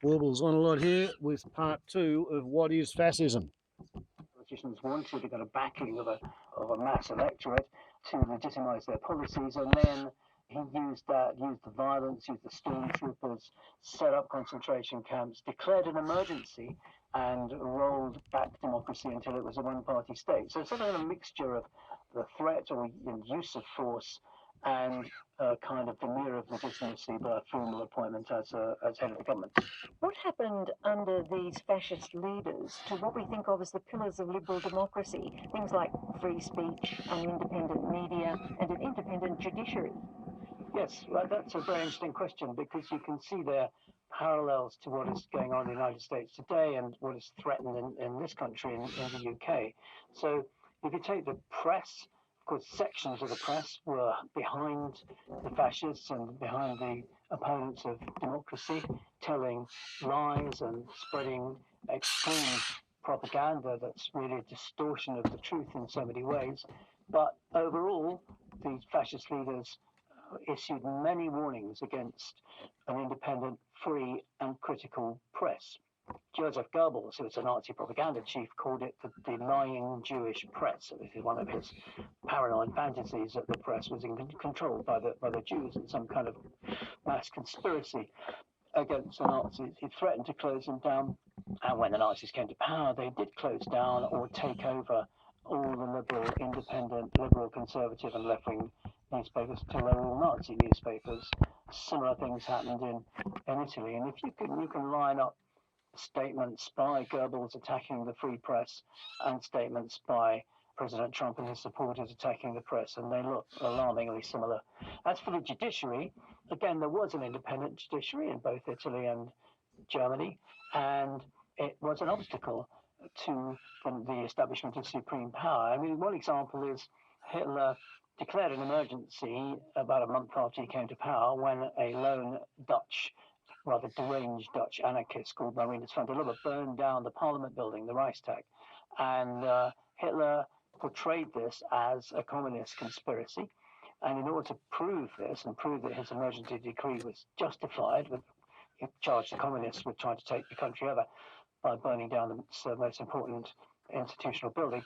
Warbles on a lot here with part 2 of What is Fascism? Politicians wanted to get a backing of a mass electorate to legitimise their policies, and then he used the violence, used the stormtroopers, set up concentration camps, declared an emergency, and rolled back democracy until it was a one-party state. So it's sort of a mixture of the threat or use of force and a kind of veneer of legitimacy by a formal appointment as head of the government. What happened under these fascist leaders to what we think of as the pillars of liberal democracy, things like free speech, an independent media, and an independent judiciary? Yes, well, that's a very interesting question because you can see there parallels to what is going on in the United States today and what is threatened in this country, in the UK. So if you take the press, of course, sections of the press were behind the fascists and behind the opponents of democracy, telling lies and spreading extreme propaganda that's really a distortion of the truth in so many ways. But overall, these fascist leaders issued many warnings against an independent, free, and critical press. Joseph Goebbels, who was a Nazi propaganda chief, called it the lying Jewish press. So this is one of his paranoid fantasies, that the press was controlled by the Jews in some kind of mass conspiracy against the Nazis. He threatened to close them down, and when the Nazis came to power, they did close down or take over all the liberal, independent, liberal, conservative, and left-wing newspapers until they were all Nazi newspapers. Similar things happened in Italy, and if you can line up statements by Goebbels attacking the free press and statements by President Trump and his supporters attacking the press, and they look alarmingly similar. As for the judiciary, again, there was an independent judiciary in both Italy and Germany, and it was an obstacle to the establishment of supreme power. I mean, one example is Hitler declared an emergency about a month after he came to power when a lone Dutch, rather deranged Dutch anarchist called Marinus van der Lubbe burned down the parliament building, the Reichstag. And Hitler portrayed this as a communist conspiracy. And in order to prove this and prove that his emergency decree was justified, he charged the communists with trying to take the country over by burning down the most important institutional building.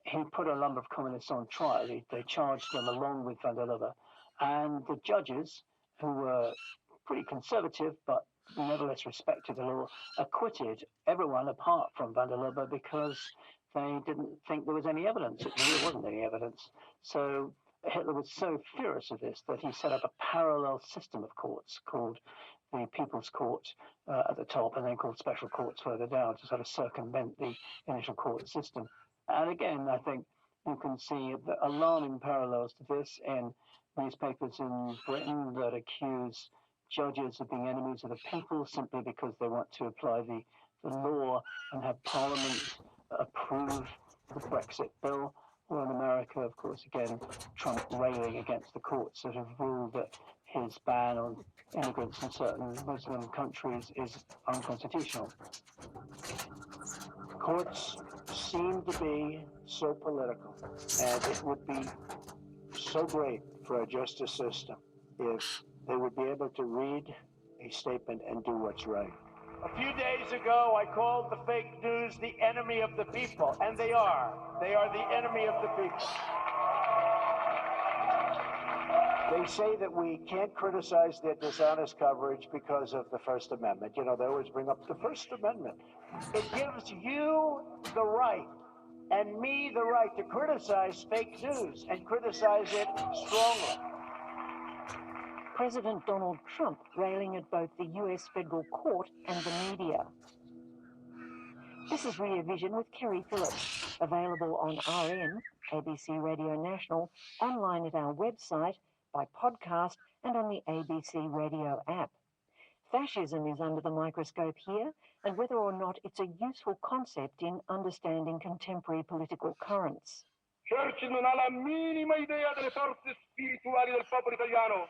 He put a number of communists on trial. They charged them along with van der Lubbe. And the judges, who were pretty conservative but nevertheless respected the law, acquitted everyone apart from van der Lubbe because they didn't think there was any evidence. There wasn't any evidence. So Hitler was so furious of this that he set up a parallel system of courts called the People's Court at the top, and then called special courts further down to sort of circumvent the initial court system. And again, I think you can see the alarming parallels to this in newspapers in Britain that accuse judges of being enemies of the people simply because they want to apply the law and have Parliament approve the Brexit bill. Or in America, of course, again, Trump railing against the courts that have ruled that his ban on immigrants in certain Muslim countries is unconstitutional. Courts seem to be so political, and it would be so great for our justice system if they would be able to read a statement and do what's right. A few days ago, I called the fake news the enemy of the people, and they are. They are the enemy of the people. They say that we can't criticize their dishonest coverage because of the First Amendment. You know, they always bring up the First Amendment. It gives you the right and me the right to criticize fake news and criticize it strongly. President Donald Trump railing at both the US federal court and the media. This is Rear Vision with Kerry Phillips, available on RN, ABC Radio National, online at our website, by podcast, and on the ABC Radio app. Fascism is under the microscope here, and whether or not it's a useful concept in understanding contemporary political currents. Churchill non ha la minima idea delle forze spirituali del popolo italiano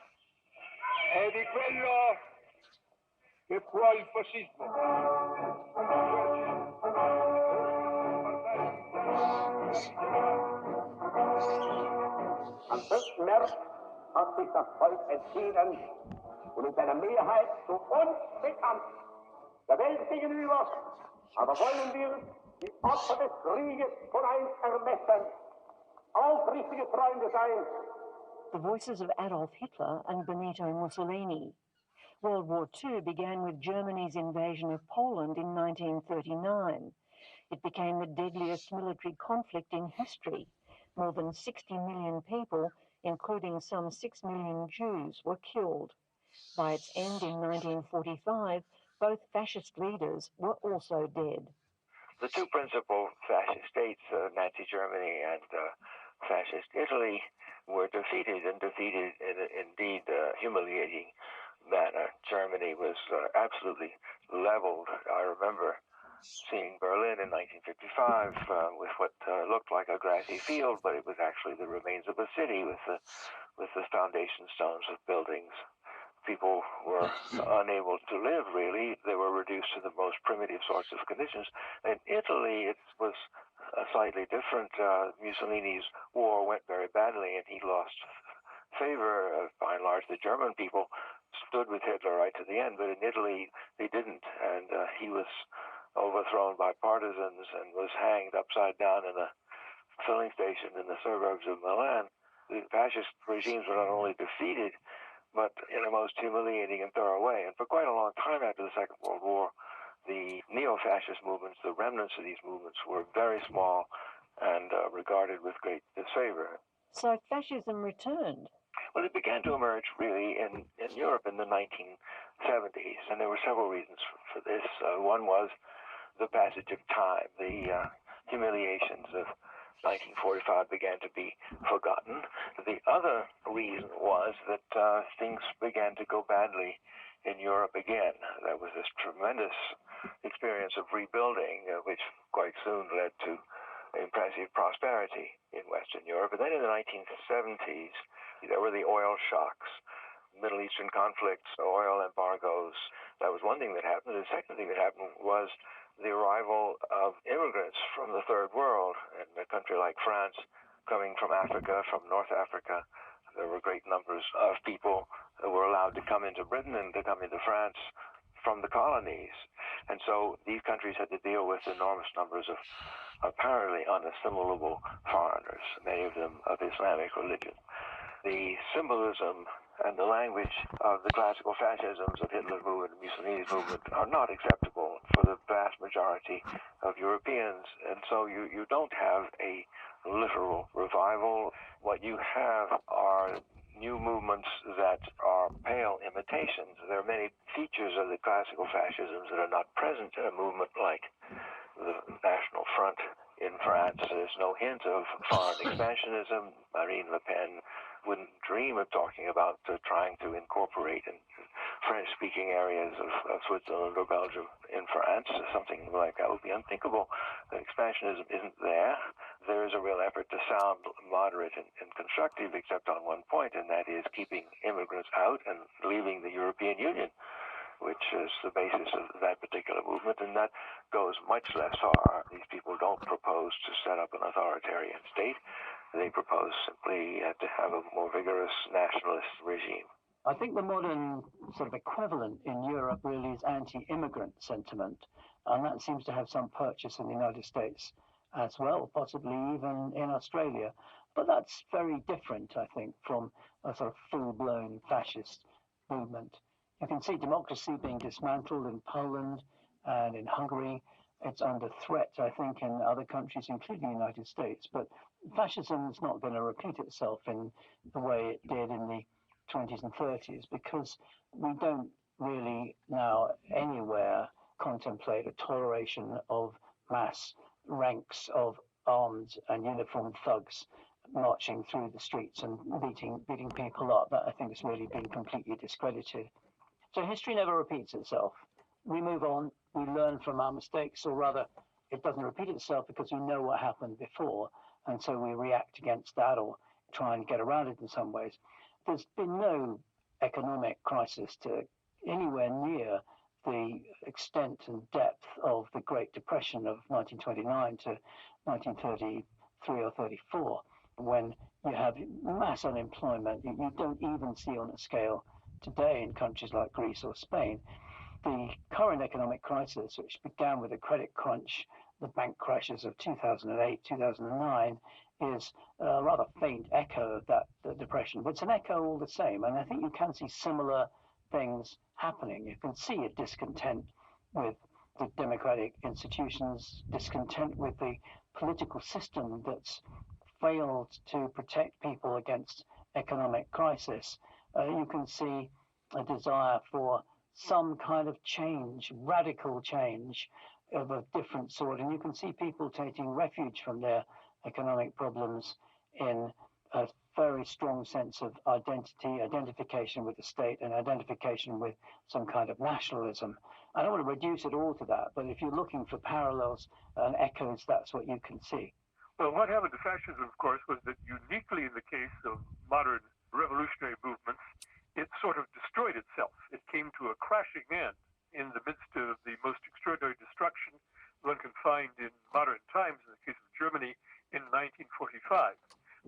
e di quello che può il fascismo. Am 5. März hat sich das Volk entschieden und in seiner Mehrheit zu uns bekannt. Bewältigen wir, aber wollen wir die Opfer des Krieges von einst ermessen, aufrichtige Freunde sein. The voices of Adolf Hitler and Benito Mussolini. World War II began with Germany's invasion of Poland in 1939. It became the deadliest military conflict in history. More than 60 million people, including some 6 million Jews, were killed. By its end in 1945, both fascist leaders were also dead. The two principal fascist states, Nazi Germany and fascist Italy, were defeated, and defeated in indeed humiliating manner. Germany was absolutely leveled. I remember seeing Berlin in 1955 with what looked like a grassy field, but it was actually the remains of a city with the foundation stones of buildings. People were unable to live, really. They were reduced to the most primitive sorts of conditions. In Italy, it was slightly different. Mussolini's war went very badly, and he lost favor. By and large, the German people stood with Hitler right to the end, but in Italy, they didn't, and he was overthrown by partisans and was hanged upside down in a filling station in the suburbs of Milan. The fascist regimes were not only defeated, but in a most humiliating and thorough way. And for quite a long time after the Second World War, the neo-fascist movements, the remnants of these movements, were very small and regarded with great disfavor. So fascism returned. Well, it began to emerge really in Europe in the 1970s, and there were several reasons for this. One was the passage of time. The humiliations of 1945 began to be forgotten. The other reason was that things began to go badly in Europe again. There was this tremendous experience of rebuilding, which quite soon led to impressive prosperity in Western Europe. And then in the 1970s, there were the oil shocks, Middle Eastern conflicts, oil embargoes. That was one thing that happened. The second thing that happened was the arrival of immigrants from the Third World. In a country like France, coming from Africa, from North Africa, there were great numbers of people who were allowed to come into Britain and to come into France from the colonies. And so these countries had to deal with enormous numbers of apparently unassimilable foreigners, many of them of Islamic religion. The symbolism and the language of the classical fascisms of Hitler's movement and Mussolini's movement are not acceptable for the vast majority of Europeans. And so you don't have a literal revival. What you have are new movements that are pale imitations. There are many features of the classical fascisms that are not present in a movement like the National Front in France. There's no hint of foreign expansionism. Marine Le Pen wouldn't dream of talking about trying to incorporate in French-speaking areas of Switzerland or Belgium in France. Something like that would be unthinkable. Expansionism isn't there. There is a real effort to sound moderate and constructive, except on one point, and that is keeping immigrants out and leaving the European Union, which is the basis of that particular movement, and that goes much less far. These people don't propose to set up an authoritarian state. They propose simply to have a more vigorous nationalist regime. I think the modern sort of equivalent in Europe really is anti-immigrant sentiment, and that seems to have some purchase in the United States as well, possibly even in Australia. But that's very different, I think, from a sort of full-blown fascist movement. You can see democracy being dismantled in Poland and in Hungary. It's under threat, I think, in other countries, including the United States. But fascism is not going to repeat itself in the way it did in the 20s and 30s, because we don't really now anywhere contemplate a toleration of mass ranks of armed and uniformed thugs marching through the streets and beating people up. That, I think, has really been completely discredited. So history never repeats itself. We move on, we learn from our mistakes, or rather, it doesn't repeat itself because we know what happened before, and so we react against that or try and get around it in some ways. There's been no economic crisis to anywhere near the extent and depth of the Great Depression of 1929 to 1933 or 34, when you have mass unemployment. You don't even see on a scale today in countries like Greece or Spain. The current economic crisis, which began with the credit crunch, the bank crashes of 2008, 2009, is a rather faint echo of that the depression, but it's an echo all the same. And I think you can see similar things happening. You can see a discontent with the democratic institutions, discontent with the political system that's failed to protect people against economic crisis. You can see a desire for some kind of change, radical change of a different sort. And you can see people taking refuge from their economic problems in a very strong sense of identity, identification with the state, and identification with some kind of nationalism. I don't want to reduce it all to that, but if you're looking for parallels and echoes, that's what you can see. Well, what happened to fascism, of course, was that uniquely in the case of modern revolutionary movements, it sort of destroyed itself. It came to a crashing end in the midst of the most extraordinary destruction one can find in modern times, in the case of Germany in 1945.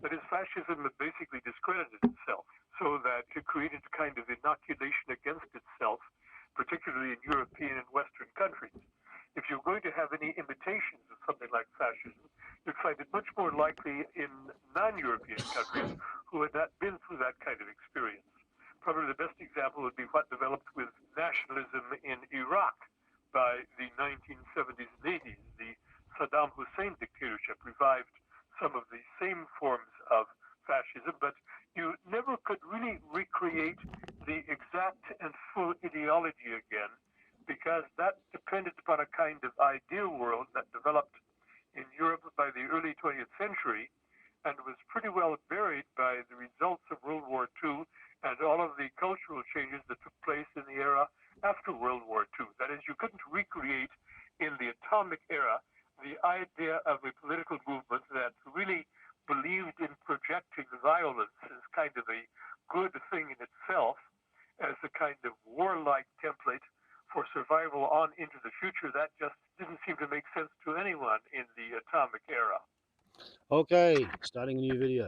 That is, fascism basically discredited itself so that it created a kind of inoculation against itself, particularly in European and Western countries. If you're going to have any imitations of something like fascism, you'd find it much more likely in non-European countries who had not been through that kind of experience. Probably the best example would be what developed with nationalism in Iraq by the 1970s and 80s. The Saddam Hussein dictatorship revived some of the same forms of fascism, but you never could really recreate the exact and full ideology again, because that depended upon a kind of ideal world that developed in Europe by the early 20th century and was pretty well buried by the results of World War II and all of the cultural changes that took place in the era after World War II. That is, you couldn't recreate in the atomic era the idea of a political movement that really believed in projecting violence as kind of a good thing in itself, as a kind of warlike template for survival on into the future. That just didn't seem to make sense to anyone in the atomic era. Okay, starting a new video.